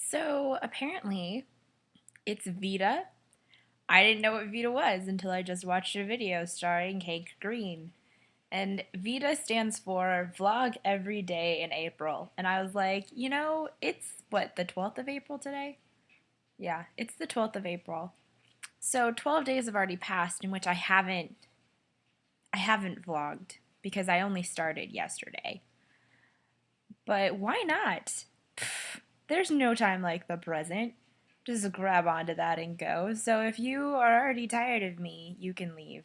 So apparently it's VEDA. I didn't know what VEDA was until I just watched a video starring Hank Green. And VEDA stands for Vlog Every Day in April. And I was like, it's what, the 12th of April today? Yeah, it's the 12th of April. So 12 days have already passed in which I haven't vlogged because I only started yesterday. But why not? There's no time like the present. Just grab onto that and go. So if you are already tired of me, you can leave.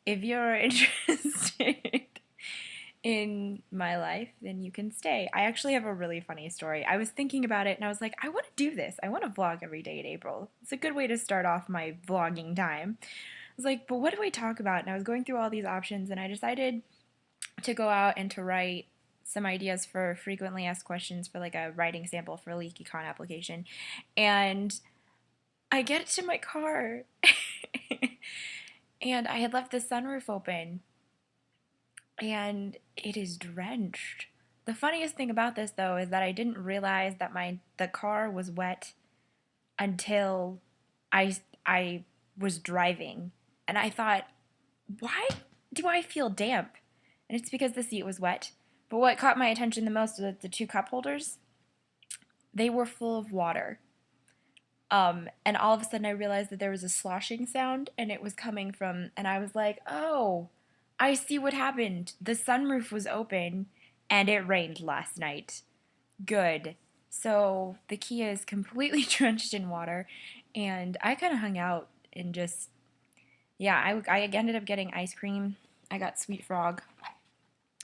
If you're interested in my life, then you can stay. I actually have a really funny story. I was thinking about it and I was like, I want to do this. I want to vlog every day in April. It's a good way to start off my vlogging time. I was like, but what do I talk about? And I was going through all these options and I decided to go out and to write some ideas for frequently asked questions for like a writing sample for a LeakyCon application. And I get to my car and I had left the sunroof open and it is drenched. The funniest thing about this though is that I didn't realize that the car was wet until I was driving. And I thought, why do I feel damp? And it's because the seat was wet. But what caught my attention the most was that the two cup holders, they were full of water. And all of a sudden I realized that there was a sloshing sound and it was coming from, and I was like, oh, I see what happened. The sunroof was open and it rained last night. Good. So the Kia is completely drenched in water and I kind of hung out and just, yeah, I ended up getting ice cream. I got Sweet Frog,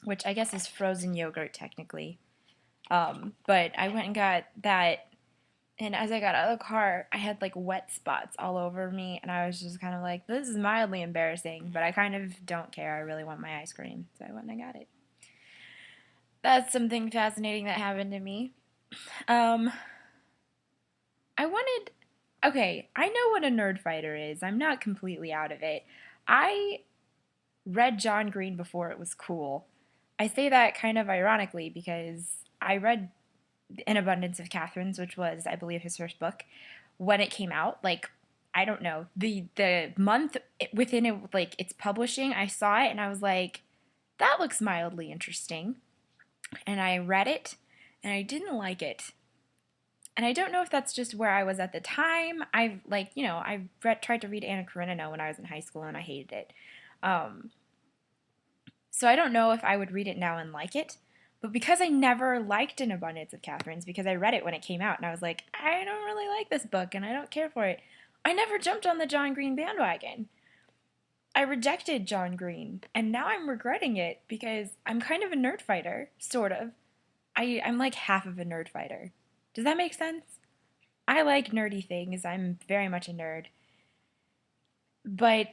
which I guess is frozen yogurt technically. But I went and got that, and as I got out of the car, I had like wet spots all over me, and I was just kind of like, this is mildly embarrassing, but I kind of don't care. I really want my ice cream, so I went and I got it. That's something fascinating that happened to me. Um, I wanted. Okay, I know what a Nerdfighter is. I'm not completely out of it. I read John Green before it was cool. I say that kind of ironically because I read An Abundance of Catherines, which was, I believe, his first book, when it came out. Like, I don't know, the month within it, like its publishing, I saw it and I was like, that looks mildly interesting. And I read it and I didn't like it. And I don't know if that's just where I was at the time. Tried to read Anna Karenina when I was in high school and I hated it. Um, so I don't know if I would read it now and like it. But because I never liked An Abundance of Catherines, because I read it when it came out and I was like, I don't really like this book and I don't care for it, I never jumped on the John Green bandwagon. I rejected John Green and now I'm regretting it because I'm kind of a nerd fighter, sort of. I'm like half of a nerd fighter. Does that make sense? I like nerdy things. I'm very much a nerd. But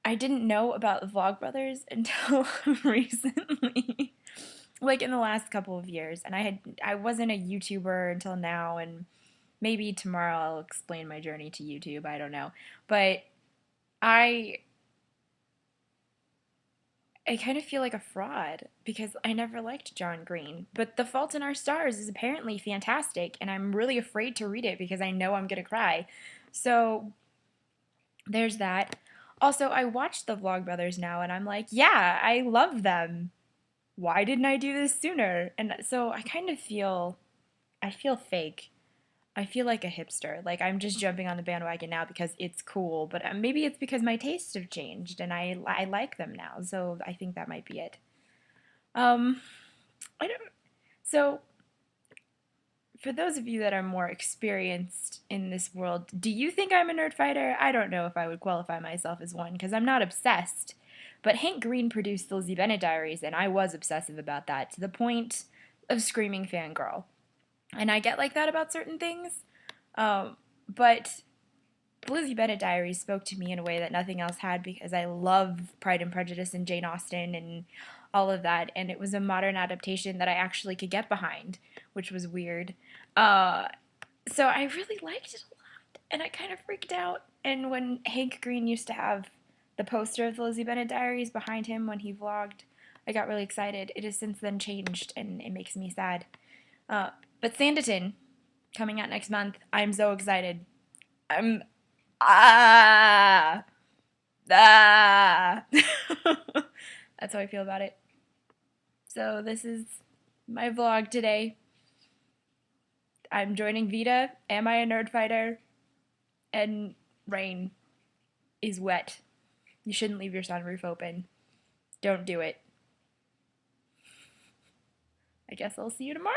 I didn't know about the Vlogbrothers until recently. Like in the last couple of years, and I wasn't a YouTuber until now, and maybe tomorrow I'll explain my journey to YouTube. I don't know. But I I kind of feel like a fraud because I never liked John Green. But The Fault in Our Stars is apparently fantastic, and I'm really afraid to read it because I know I'm going to cry. So there's that. Also, I watched the Vlogbrothers now, and I'm like, yeah, I love them. Why didn't I do this sooner? And so I feel fake. I feel like a hipster. Like I'm just jumping on the bandwagon now because it's cool, but maybe it's because my tastes have changed and I like them now. So I think that might be it. Um, I don't. So for those of you that are more experienced in this world, do you think I'm a nerd fighter? I don't know if I would qualify myself as one because I'm not obsessed. But Hank Green produced the Lizzie Bennet Diaries, and I was obsessive about that to the point of screaming fangirl. And I get like that about certain things. But the Lizzie Bennet Diaries spoke to me in a way that nothing else had because I love Pride and Prejudice and Jane Austen and all of that. And it was a modern adaptation that I actually could get behind, which was weird. Uh, so I really liked it a lot. And I kind of freaked out. And when Hank Green used to have the poster of the Lizzie Bennet Diaries behind him when he vlogged, I got really excited. It has since then changed and it makes me sad. But Sanditon, coming out next month. I'm so excited. I'm ah ah. That's how I feel about it. So this is my vlog today. I'm joining VEDA. Am I a Nerdfighter? And rain is wet. You shouldn't leave your sunroof open. Don't do it. I guess I'll see you tomorrow.